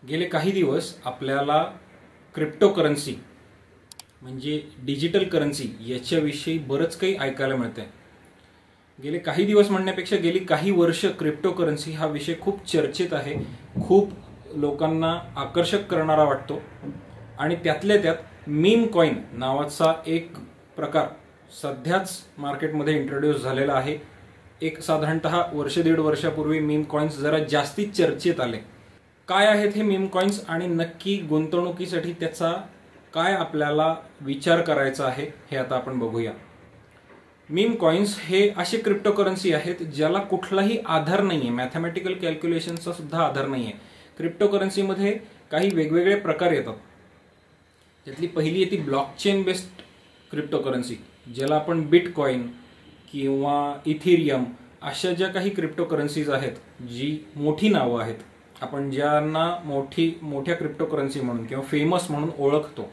गेले काही दिवस आपल्याला क्रिप्टोकरन्सी म्हणजे डिजिटल करन्सी याच्याविषयी बरंच काही ऐकायला मिळतंय। गेले काही दिवस म्हणण्यापेक्षा गेली काही वर्ष क्रिप्टोकरन्सी हा विषय खूप चर्चेत आहे, खूप लोकांना आकर्षक करणारा वाटतो आणि त्यातल्या त्यात मीम कॉइन नावाचा एक प्रकार सध्याच मार्केटमध्ये इंट्रोड्यूस झालेला आहे। एक साधारणतः वर्ष दीड वर्षापूर्वी मीम कॉइन्स जरा जास्ती चर्चेत आले। काय आहेत हे मीम कॉइन्स आणि नक्की गुंतवणुकीसाठी त्याचा काय आपल्याला विचार करायचा आहे हे आता आपण बघूया। मीम कॉइन्स हे असे क्रिप्टोकरन्सी आहेत ज्याला कुठलाही आधार नाहीये, मॅथमॅटिकल कॅल्क्युलेशनचा सुद्धा आधार नाहीये। क्रिप्टोकरन्सीमध्ये काही वेगवेगळे प्रकार येतात। त्यातली पहिली येते ब्लॉकचेन बेस्ड क्रिप्टोकरन्सी, ज्याला आपण बिटकॉइन किंवा इथेरियम अशा ज्या काही क्रिप्टोकरन्सीज आहेत, जी मोठी नावं आहेत, आपण ज्यांना मोठ्या क्रिप्टोकरन्सी म्हणून किंवा फेमस म्हणून ओळखतो,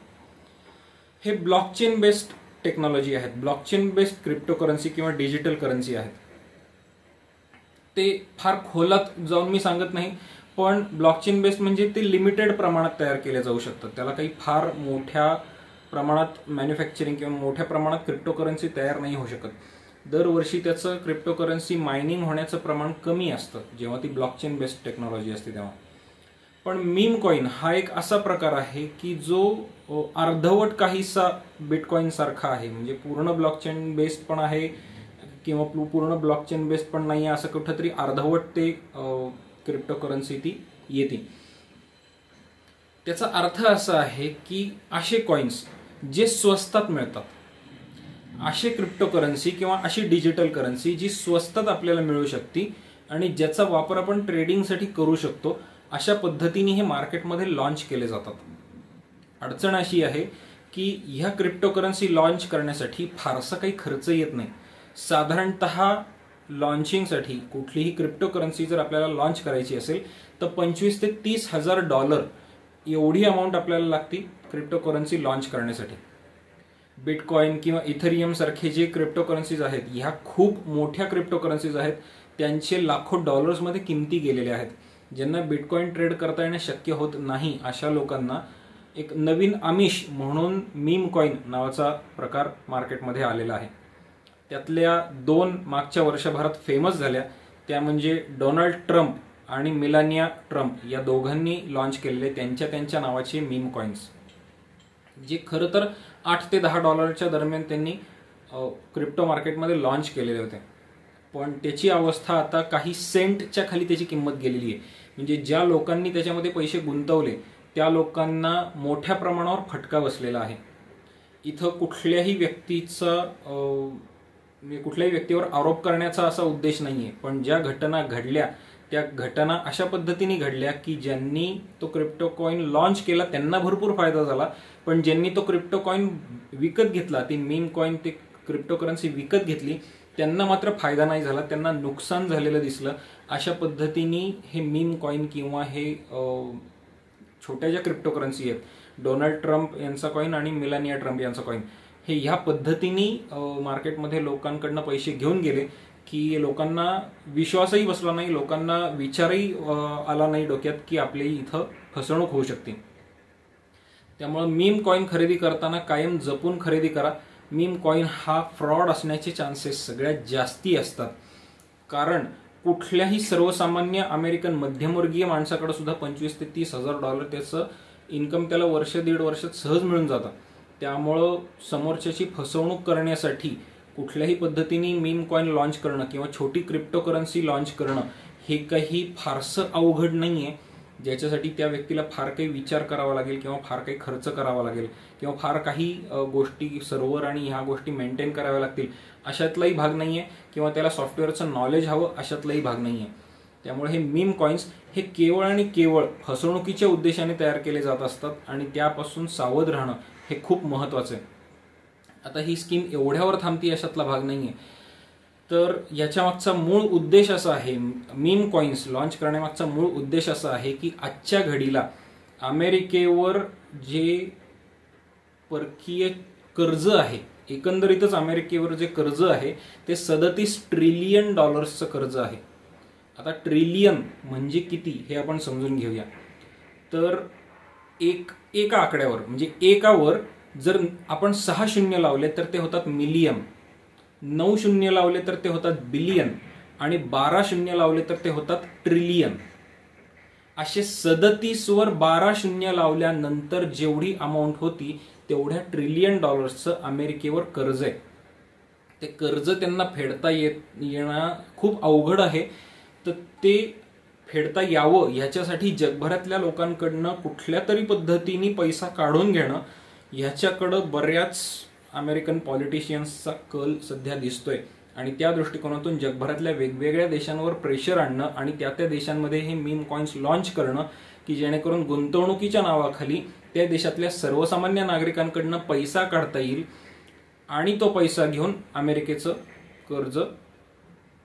हे ब्लॉकचेन बेस्ड टेक्नॉलॉजी आहेत, ब्लॉकचेन बेस्ड क्रिप्टोकरन्सी किंवा डिजिटल करन्सी आहेत। ते फार खोलात जाऊन मी सांगत नाही, पण ब्लॉकचेन बेस्ड म्हणजे ते लिमिटेड प्रमाणात तयार केले जाऊ शकतात। त्याला काही फार मोठ्या प्रमाणात मॅन्युफॅक्चरिंग किंवा मोठ्या प्रमाणात क्रिप्टोकरन्सी तयार नाही होऊ शकत। दरवर्षी त्याचं क्रिप्टोकरन्सी मायनिंग होण्याचं प्रमाण कमी असतं जेव्हा ती ब्लॉकचेन बेस्ड टेक्नॉलॉजी असते तेव्हा। पण मीम कॉइन हा एक असा प्रकार आहे की जो अर्धवट काहीसा बिटकॉइन सारखा आहे, म्हणजे पूर्ण ब्लॉकचेन बेस्ड पण आहे किंवा पूर्ण ब्लॉकचेन बेस्ड पण नाही, असं कुठंतरी अर्धवट ते क्रिप्टोकरन्सी ती येते। त्याचा अर्थ असा आहे की असे कॉइन्स जे स्वस्तात मिळतात, असे क्रिप्टोकरन्सी किंवा अशी डिजिटल करन्सी जी स्वस्तात आपल्याला मिळू शकते आणि ज्याचा वापर आपण ट्रेडिंगसाठी करू शकतो, अशा पद्धतीने हे मार्केटमध्ये लॉन्च केले जातात। अडचण अशी आहे की ह्या क्रिप्टोकरन्सी लॉन्च करण्यासाठी फारसा काही खर्च येत नाही। साधारणतः लॉन्चिंगसाठी कुठलीही क्रिप्टोकरन्सी जर आपल्याला लॉन्च करायची असेल तर 25 ते 30 हजार डॉलर एवढी अमाऊंट आपल्याला लागते क्रिप्टोकरन्सी लॉन्च करण्यासाठी। बिटकॉइन किंवा इथेरियम सारखे जे क्रिप्टोकरन्सीज आहेत, ह्या खूप मोठ्या क्रिप्टोकरन्सीज आहेत, त्यांचे लाखो डॉलर्समध्ये किमती गेलेले आहेत। ज्यांना बिटकॉइन ट्रेड करता येणं शक्य होत नाही अशा लोकांना एक नवीन आमिष म्हणून मीम कॉइन नावाचा प्रकार मार्केटमध्ये आलेला आहे। त्यातल्या दोन मागच्या वर्षभरात फेमस झाल्या, त्या म्हणजे डोनाल्ड ट्रम्प आणि मेलानिया ट्रम्प या दोघांनी लॉन्च केलेले त्यांच्या नावाचे मीम कॉइन्स, जे खरं तर 8 ते 10 डॉलरच्या दरम्यान त्यांनी क्रिप्टो मार्केटमध्ये लॉन्च केलेले होते। पण त्याची अवस्था आता काही सेंटच्या खाली त्याची किंमत गेलेली आहे। म्हणजे ज्या लोकांनी त्याच्यामध्ये पैसे गुंतवले त्या लोकांना मोठ्या प्रमाणावर फटका बसलेला आहे। इथं कुठल्याही व्यक्तीवर आरोप करण्याचा असा उद्देश नाहीये, पण ज्या घटना घडल्या त्या घटना अशा पद्धतीने घडल्या की ज्यांनी तो क्रिप्टो कॉइन लॉन्च केला त्यांना भरपूर फायदा झाला, पण ज्यांनी तो क्रिप्टो कॉइन विकत घेतला, ती मीम कॉइन ते क्रिप्टोकरन्सी विकत घेतली, त्यांना मात्र फायदा नाही झाला, त्यांना नुकसान झालेलं दिसलं। अशा पद्धतीने हे मीम कॉइन किंवा हे छोट्या ज्या क्रिप्टोकरन्सी आहेत, डोनाल्ड ट्रम्प यांचा कॉइन आणि मेलानिया ट्रम्प यांचा कॉइन, हे ह्या पद्धतीने मार्केटमध्ये लोकांकडनं पैसे घेऊन गेले की लोकांना विश्वासही बसला नाही, लोकांना विचारही आला नाही डोक्यात की आपली इथं फसवणूक होऊ शकते। त्यामुळे मीम कॉइन खरेदी करताना कायम जपून खरेदी करा। मीम कॉइन हा फ्रॉड असण्याचे चान्सेस सगळ्यात जास्ती असतात, कारण कुठल्याही सर्वसामान्य अमेरिकन मध्यमवर्गीय माणसाकडे सुद्धा 25 ते 30 हजार डॉलर त्याचं इन्कम त्याला वर्ष दीड वर्षात सहज मिळून जातं। त्यामुळं समोरच्याची फसवणूक करण्यासाठी कुठल्याही पद्धतीने मीम कॉइन लॉन्च करणं किंवा छोटी क्रिप्टोकरन्सी लॉन्च करणं हे काही फारसं अवघड नाहीये, ज्याच्यासाठी त्या व्यक्तीला फार काही विचार करावा लागेल किंवा फार काही खर्च करावा लागेल किंवा फार काही गोष्टी सर्व्हर आणि ह्या गोष्टी मेंटेन कराव्या लागतील अशातलाही भाग नाहीये, किंवा त्याला सॉफ्टवेअरचं नॉलेज हवं अशातलाही भाग नाहीये। त्यामुळे हे मीम कॉइन्स हे केवळ आणि केवळ फसवणुकीच्या उद्देशाने तयार केले जात असतात आणि त्यापासून सावध राहणं हे खूप महत्त्वाचं आहे। आता ही स्कीम एवढ्यावर थांबती अशातला भाग नाहीये, तर याच्या मागचा मूळ उद्देश असा आहे, मीम कॉइन्स लॉन्च करण्यामागचा मूळ उद्देश असा आहे की आजच्या घडीला अमेरिकेवर जे परकीय कर्ज आहे, एकंदरीतच अमेरिकेवर जे कर्ज आहे ते 37 ट्रिलियन डॉलर्सचं कर्ज आहे। आता ट्रिलियन म्हणजे किती हे आपण समजून घेऊया। तर एका आकड्यावर म्हणजे एकावर जर आपण 6 शून्य लावले तर ते होतात मिलियन, 9 शून्य लावले तर ते होतात बिलियन आणि 12 शून्य लावले तर ते होतात ट्रिलियन. असे 37 वर 12 शून्य लावल्यानंतर जेवढी अमाऊंट होती तेवढ्या ट्रिलियन डॉलर्सचं अमेरिकेवर कर्ज आहे. ते कर्ज त्यांना फेडता येणं खूप अवघड आहे. तर ते फेडता यावं ह्याच्यासाठी जगभरातल्या लोकांकडनं कुठल्या तरी पद्धतीने पैसा काढून घेणं ह्याच्याकडं बऱ्याच अमेरिकन पॉलिटिशियन्सचा कल सध्या दिसतोय. आणि त्या दृष्टिकोनातून जगभरातल्या वेगवेगळ्या देशांवर प्रेशर आणणं आणि त्या देशांमध्ये हे मीम कॉइन्स लॉन्च करणं की जेणेकरून गुंतवणुकीच्या नावाखाली त्या देशातल्या सर्वसामान्य नागरिकांकडनं पैसा काढता येईल आणि तो पैसा घेऊन अमेरिकेचं कर्ज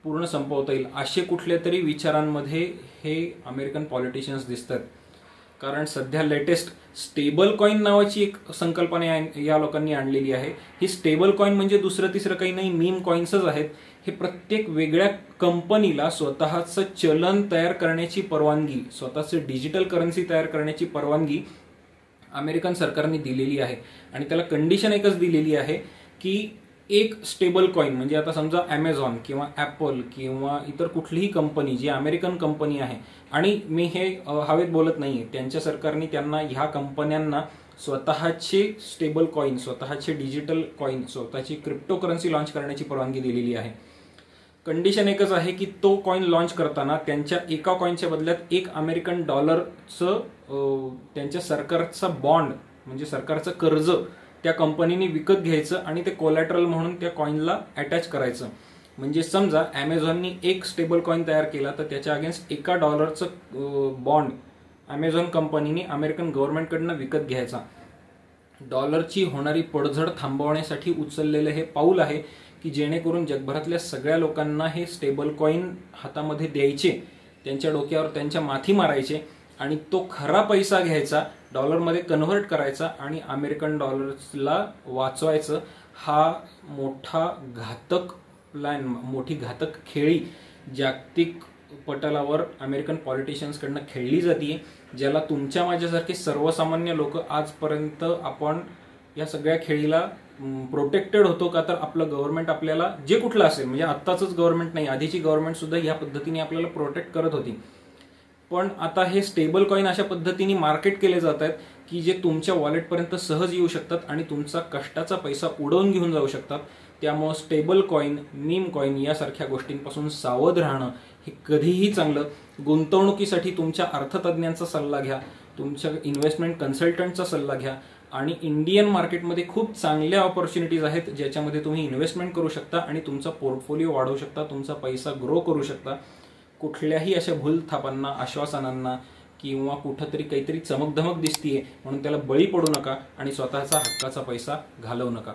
पूर्ण संपवता येईल, असे कुठल्या तरी विचारांमध्ये हे अमेरिकन पॉलिटिशियन्स दिसतात. कारण सध्या लेटेस्ट स्टेबल कॉइन नावाची एक संकल्पना या लोकांनी आणलेली आहे. ही स्टेबल कॉइन म्हणजे दुसरं तिसरं काही नाही, मीम कॉइन्सच आहेत. हे प्रत्येक वेगळ्या कंपनीला स्वतःचं चलन तयार करण्याची परवानगी, स्वतःचं डिजिटल करन्सी तयार करण्याची परवानगी अमेरिकन सरकारने दिलेली आहे. आणि त्याला कंडिशन एकच दिलेली आहे की एक स्टेबल कॉइन म्हणजे आता समजा ॲमेझॉन किंवा ॲपल किंवा इतर कुठलीही कंपनी जी अमेरिकन कंपनी आहे, आणि मी हे हवेत बोलत नाहीये, त्यांच्या सरकारने त्यांना ह्या कंपन्यांना स्वतःचे स्टेबल कॉइन, स्वतःचे डिजिटल कॉइन, स्वतःची क्रिप्टो करन्सी लॉन्च करण्याची परवानगी दिलेली आहे. कंडिशन एकच आहे की तो कॉइन लॉन्च करताना त्यांच्या एका कॉइनच्या बदल्यात $1 अमेरिकन त्यांच्या सरकारचा बॉन्ड म्हणजे सरकारचं कर्ज त्या कंपनीने विकत घ्यायचं आणि ते कोलॅटरल म्हणून त्या कॉइनला अटॅच करायचं. म्हणजे समजा ॲमेझॉननी एक स्टेबल कॉइन तयार केला तर त्याच्या अगेन्स्ट $1 बॉन्ड ॲमेझॉन कंपनीने अमेरिकन गव्हर्नमेंटकडनं विकत घ्यायचा. डॉलरची होणारी पडझड थांबवण्यासाठी उचललेलं हे पाऊल आहे की जेणेकरून जगभरातल्या सगळ्या लोकांना हे स्टेबल कॉइन हातामध्ये द्यायचे, त्यांच्या डोक्यावर त्यांच्या माथी मारायचे आणि तो खरा पैसा घ्यायचा, डॉलरमध्ये कन्व्हर्ट करायचा आणि अमेरिकन डॉलर्सला वाचवायचं. हा मोठा घातक प्लॅन, मोठी घातक खेळी जागतिक पटलावर अमेरिकन पॉलिटिशियन्सकडनं खेळली जाते, ज्याला तुमच्या माझ्यासारखे सर्वसामान्य लोक आजपर्यंत आपण या सगळ्या खेळीला प्रोटेक्टेड होतो का, तर आपलं गव्हर्नमेंट आपल्याला जे कुठलं असेल, म्हणजे आत्ताचंच गव्हर्नमेंट नाही, आधीची गव्हर्नमेंट सुद्धा या पद्धतीने आपल्याला प्रोटेक्ट करत होती. पण आता हे स्टेबल कॉइन अशा पद्धतीने मार्केट केले जात आहेत की जे तुमच्या वॉलेटपर्यंत सहज येऊ शकतात आणि तुमचा कष्टाचा पैसा उडवून घेऊन जाऊ शकतात. त्यामुळे स्टेबल कॉइन, मीम कॉइन यासारख्या गोष्टींपासून सावध राहणं हे कधीही चांगलं. गुंतवणुकीसाठी तुमच्या अर्थतज्ञांचा सल्ला घ्या, तुमच्या इन्व्हेस्टमेंट कन्सल्टंटचा सल्ला घ्या. आणि इंडियन मार्केटमध्ये खूप चांगल्या ऑपॉर्च्युनिटीज आहेत ज्याच्यामध्ये तुम्ही इन्व्हेस्टमेंट करू शकता आणि तुमचा पोर्टफोलिओ वाढवू शकता, तुमचा पैसा ग्रो करू शकता. कुठल्याही अशा भूलथापांना, आश्वासनांना किंवा कुठंतरी काहीतरी चमकधमक दिसतीये म्हणून त्याला बळी पडू नका आणि स्वतःचा हक्काचा पैसा घालवू नका.